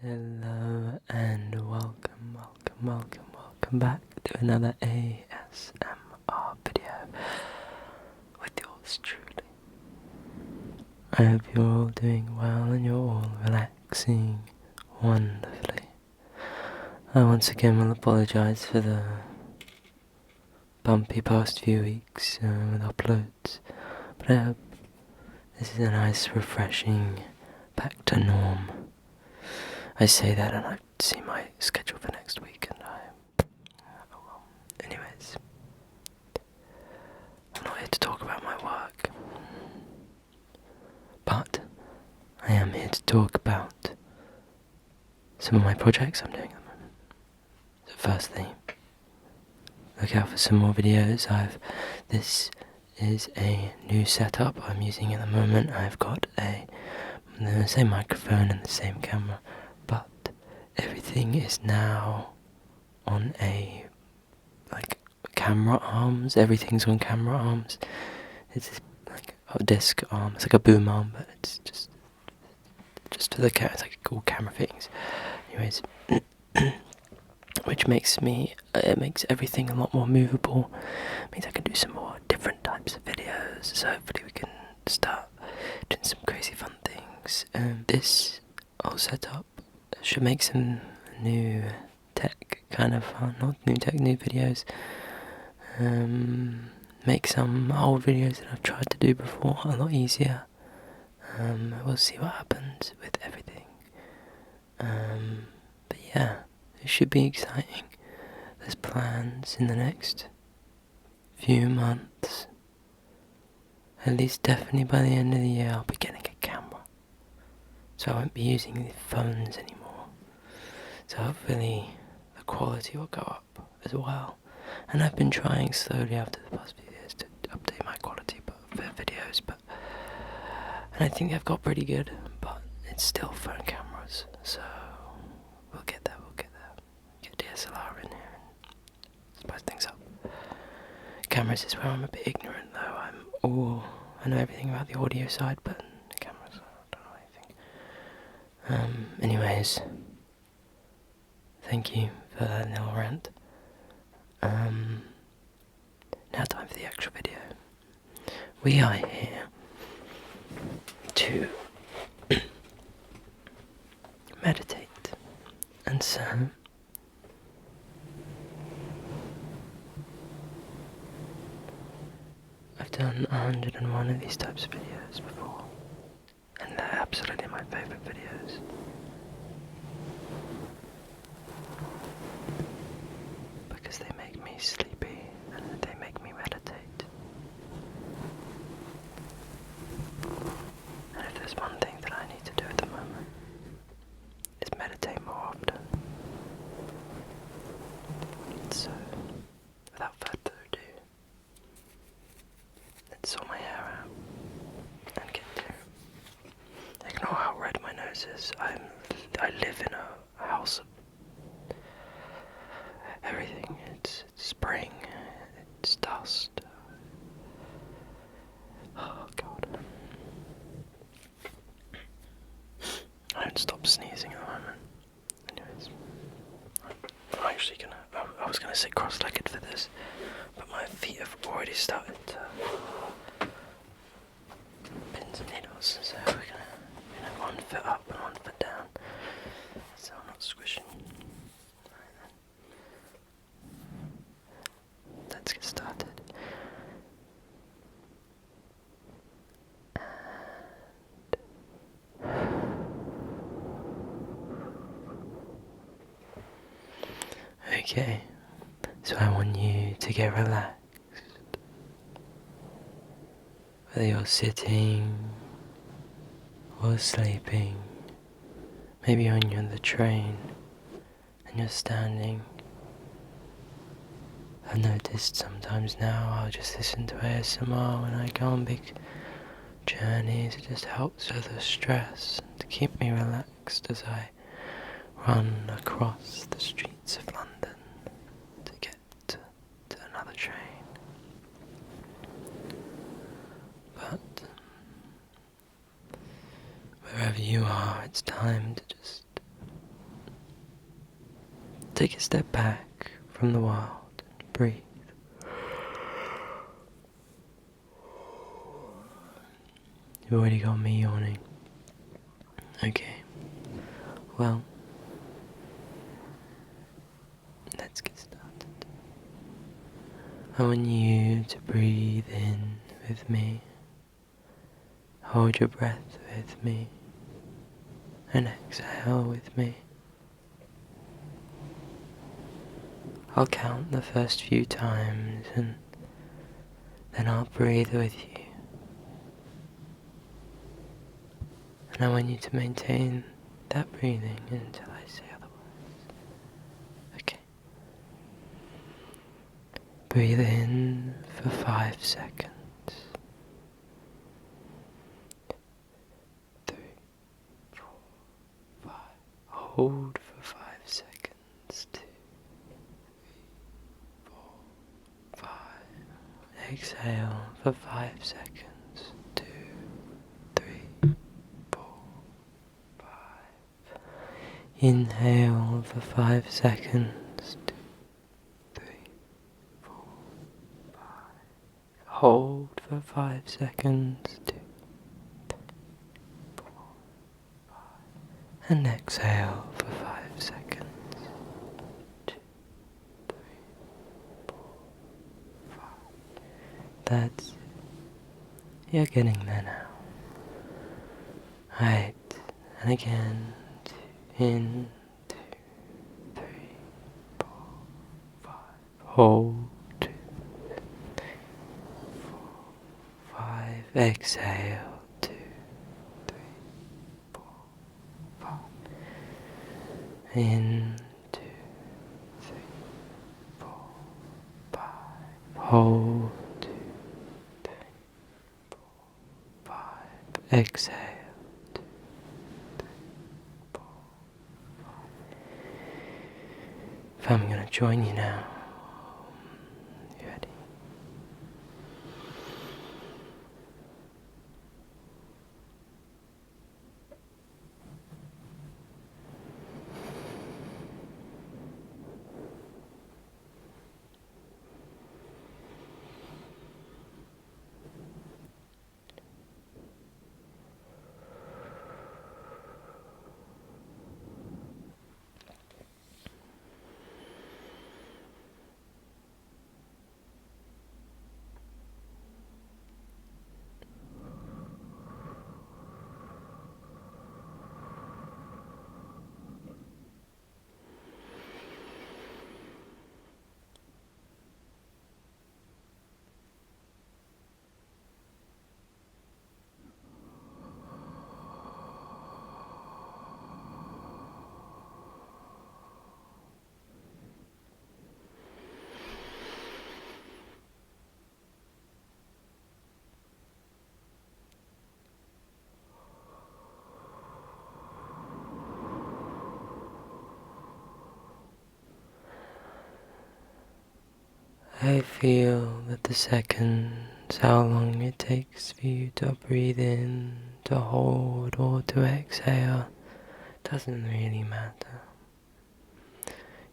Hello and welcome back to another ASMR video with yours truly. I hope you're all doing well and you're all relaxing wonderfully. I once again will apologise for the bumpy past few weeks with uploads, but I hope this is a nice refreshing back to norm. I say that and I see my schedule for next week and anyways, I'm not here to talk about my work, but I am here to talk about some of my projects I'm doing at the moment. So firstly, look out for some more videos. This is a new setup I'm using at the moment. I've got the same microphone and the same camera, but everything is now on camera arms. Everything's on camera arms. It's like a disc arm. It's like a boom arm, but it's just to the camera. It's like cool camera fittings. Anyways, which makes everything a lot more movable. Means I can do some more different types of videos. So hopefully we can start doing some crazy fun things. This whole setup should make some new tech kind of fun, not new tech, new videos. Make some old videos that I've tried to do before a lot easier. We'll see what happens with everything. But yeah, it should be exciting. There's plans in the next few months. At least definitely by the end of the year I'll be getting a camera. So I won't be using the phones anymore. So hopefully the quality will go up as well. And I've been trying slowly after the past few years to update my quality for videos, and I think they've got pretty good, but it's still phone cameras, so we'll get there. Get DSLR in here and spice things up. Cameras is where I'm a bit ignorant though. I know everything about the audio side, but the cameras, I don't know anything. Anyways, thank you for that little rant. Now time for the actual video. We are here to meditate, and so I've done 101 of these types of videos before, and they're absolutely my favourite videos. Because they make me sleepy and they make me meditate. And if there's one thing that I need to do at the moment, it's meditate more often. So, without further ado, let's sort my hair out and get to. Ignore how red my nose is. I live in a house of everything. It's spring, it's dust. Oh god. I don't stop sneezing at the moment. Anyways, I'm actually I was gonna sit cross-legged for this, but my feet have already started to pins and needles, so we're gonna one foot up and one foot down, so I'm not squishing. Let's get started. Okay, so I want you to get relaxed. Whether you're sitting or sleeping, maybe when you're on the train and you're standing. I've noticed sometimes now I'll just listen to ASMR when I go on big journeys. It just helps with the stress and to keep me relaxed as I run across the streets of London to get to another train. But wherever you are, it's time to just take a step back from the world and breathe. You've already got me yawning. Okay, well, let's get started. I want you to breathe in with me, hold your breath with me, and exhale with me. I'll count the first few times and then I'll breathe with you. And I want you to maintain that breathing until I say otherwise. Okay. Breathe in for 5 seconds. 3, 4, 5. Hold for 5 seconds. 2, 3, 4, 5. Exhale for 5 seconds. 2, 3, 4, 5. Inhale for 5 seconds. 2, 3, 4, 5. Hold for 5 seconds. 2, 3, 4, 5. And exhale for 5 seconds. 2, 3, 4, 5. That's it. You're getting there now. Right, and again. In, 2, 3, 4, 5. Hold. 2, 3, 4, 5. Exhale. 2, 3, 4, 5. In, 2, 3, 4, 5. Hold. 2, 3, 4, 5. Exhale. 2, 3, 4, 5. I'm going to join you now. You ready? I feel that the seconds, how long it takes for you to breathe in, to hold, or to exhale, doesn't really matter.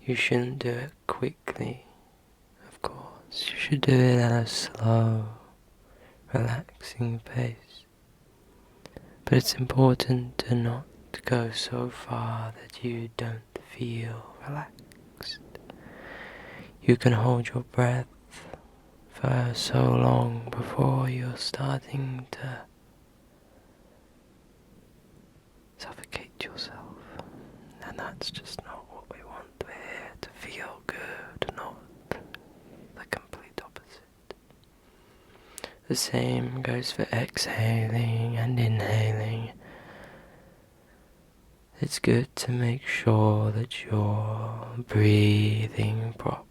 You shouldn't do it quickly, of course. You should do it at a slow, relaxing pace. But it's important to not go so far that you don't feel relaxed. You can hold your breath for so long before you're starting to suffocate yourself. And that's just not what we want. We're here to feel good, not the complete opposite. The same goes for exhaling and inhaling. It's good to make sure that you're breathing properly.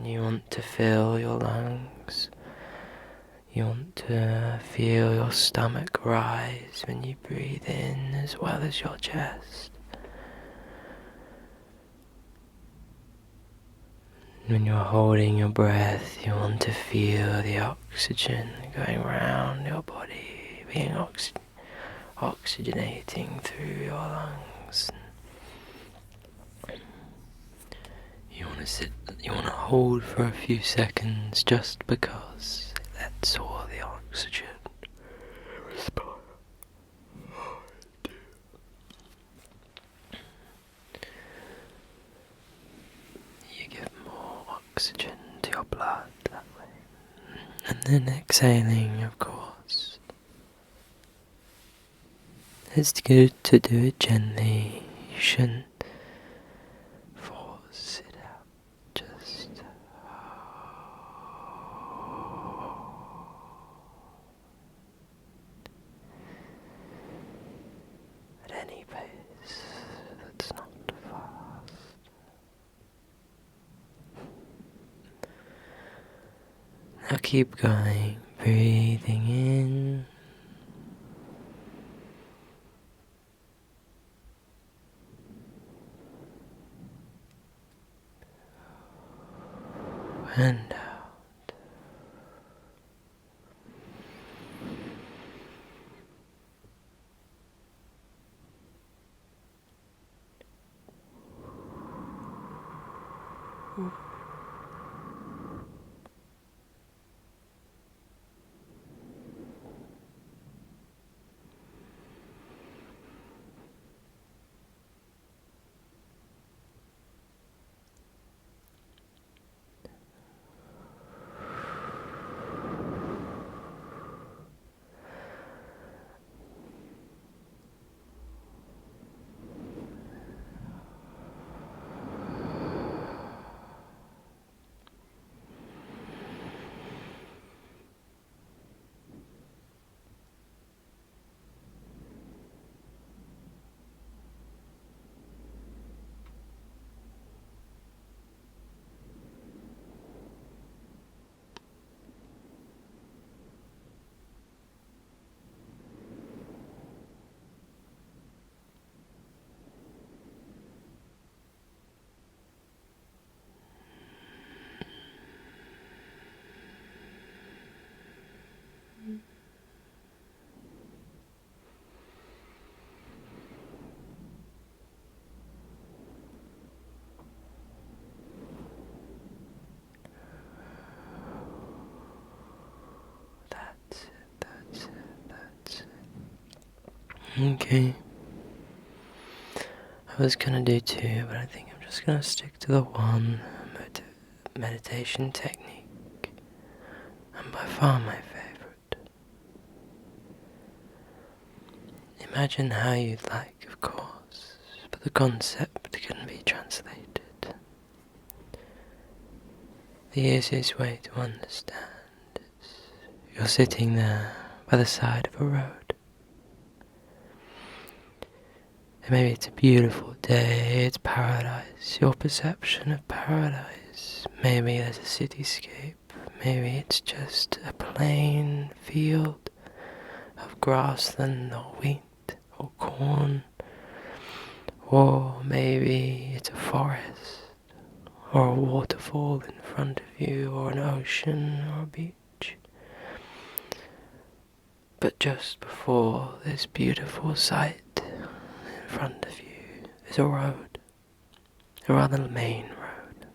You want to fill your lungs. You want to feel your stomach rise when you breathe in, as well as your chest. When you're holding your breath, you want to feel the oxygen going around your body, being oxygenating through your lungs. sit that you want to hold for a few seconds just because it lets all the oxygen respire. You give more oxygen to your blood that way. And then exhaling, of course. It's good to do it gently. You shouldn't force it out. Just at any pace that's not fast. Now keep going, breathing in and out. That's it, that's it, that's it. Okay. I was gonna do two, but I think I'm just gonna stick to the one meditation technique, and by far my favorite. Imagine how you'd like, of course, but the concept can be translated. The easiest way to understand is you're sitting there by the side of a road. And maybe it's a beautiful day, it's paradise, your perception of paradise. Maybe there's a cityscape, maybe it's just a plain field of grassland or wheat or corn, or maybe it's a forest or a waterfall in front of you, or an ocean or a beach. But just before this beautiful sight in front of you is a road, a rather main road.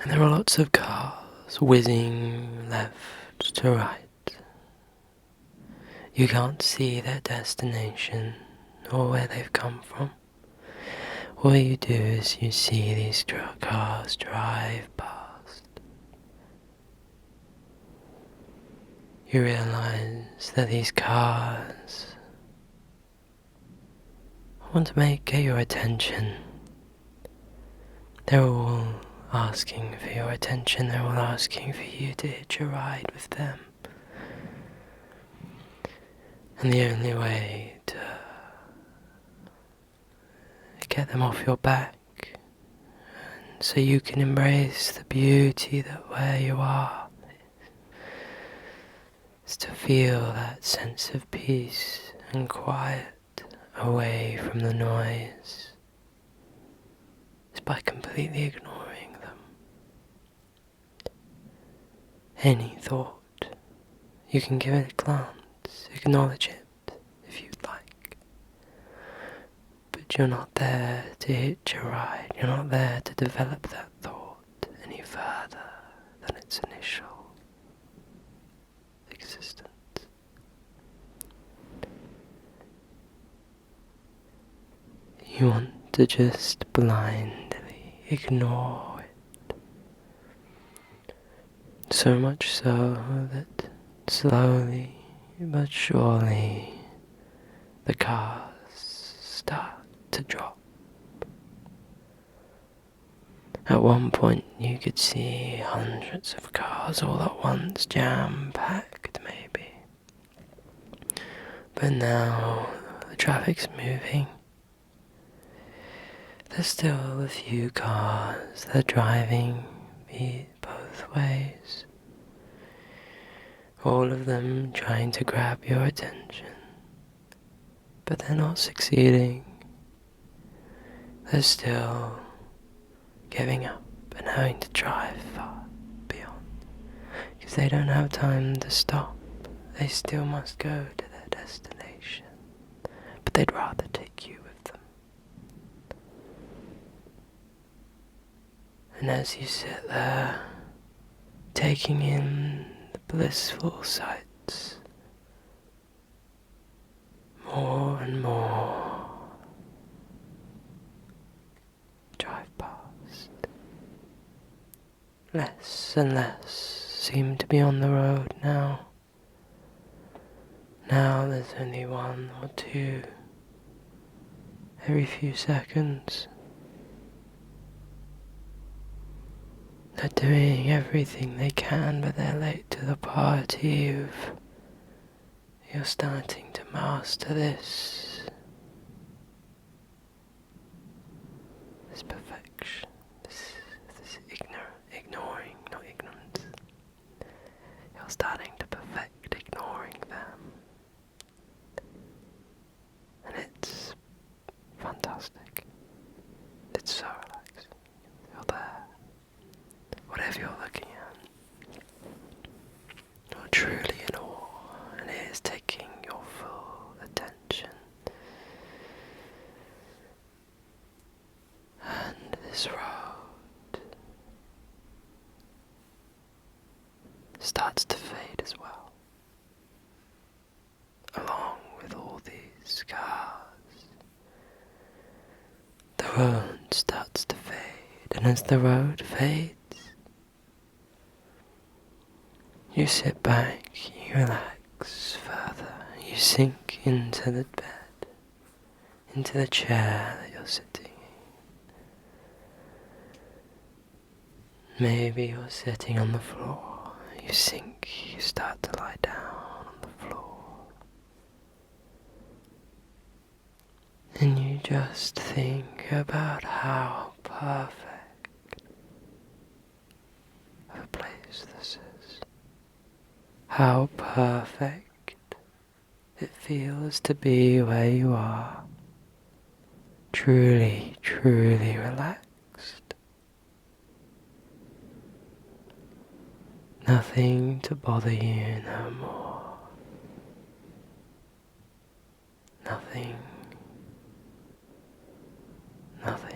And there are lots of cars whizzing left to right. You can't see their destination or where they've come from. All you do is you see these cars drive past. You realize that these cars want to get your attention. They're all asking for your attention. They're all asking for you to hitch a ride with them. And the only way to get them off your back, and so you can embrace the beauty that where you are, is to feel that sense of peace and quiet away from the noise, is by completely ignoring them. Any thought, you can give it a glance, acknowledge it if you'd like, but You're not there to hitch a ride. You're not there to develop that thought any further than its initial existence. You want to just blindly ignore it. So much so that slowly but surely the cars start to drop. At one point you could see hundreds of cars all at once, jam-packed maybe. But now the traffic's moving. There's still a few cars that are driving both ways. All of them trying to grab your attention. But they're not succeeding. They're still giving up and having to drive far beyond. Because they don't have time to stop. They still must go to their destination. But they'd rather take you with them. And as you sit there, taking in the blissful sights, more and more drive past. Less and less seem to be on the road now. Now there's only one or two every few seconds. They're doing everything they can, but they're late to the party. You're starting to master this perfection, this ignoring, not ignorance. You're starting to perfect ignoring them. And it's fantastic. It's so relaxing. You're there. Whatever you're looking at, you're truly in awe, and it is taking your full attention. And this road starts to fade as well, along with all these cars. The road starts to fade, and as the road fades, you sit back, you relax further, you sink into the bed, into the chair that you're sitting in. Maybe you're sitting on the floor, you sink, you start to lie down on the floor. And you just think about how perfect of a place this is. How perfect it feels to be where you are. Truly, truly relaxed. Nothing to bother you no more. Nothing. Nothing.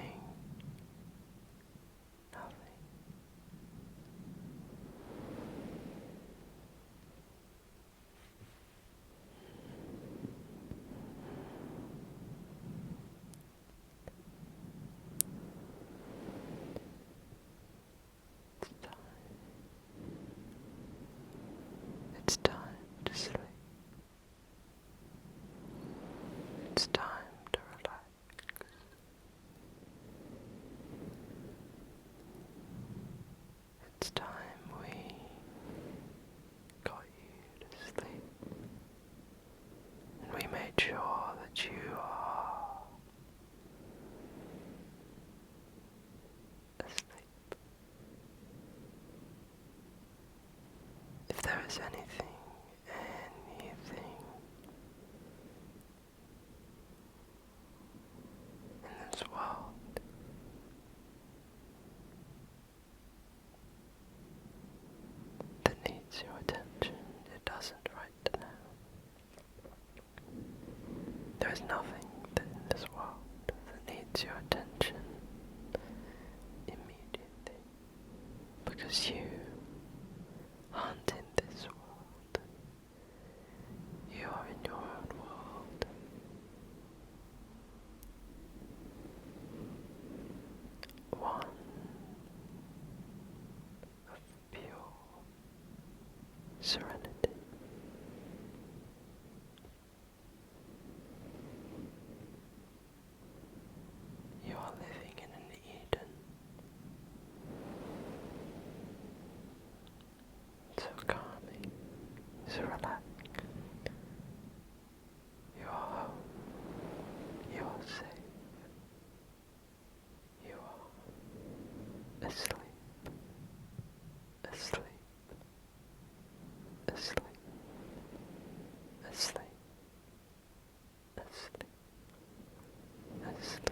It's time to sleep. It's time to relax. It's time we got you to sleep. And we made sure that you are asleep. If there is anything in this world that needs your attention, it doesn't right now. There is nothing in this world serenity. You are living in an Eden, so calming, so relaxed. You are home, you are safe, you are asleep, asleep, asleep, asleep, asleep, asleep.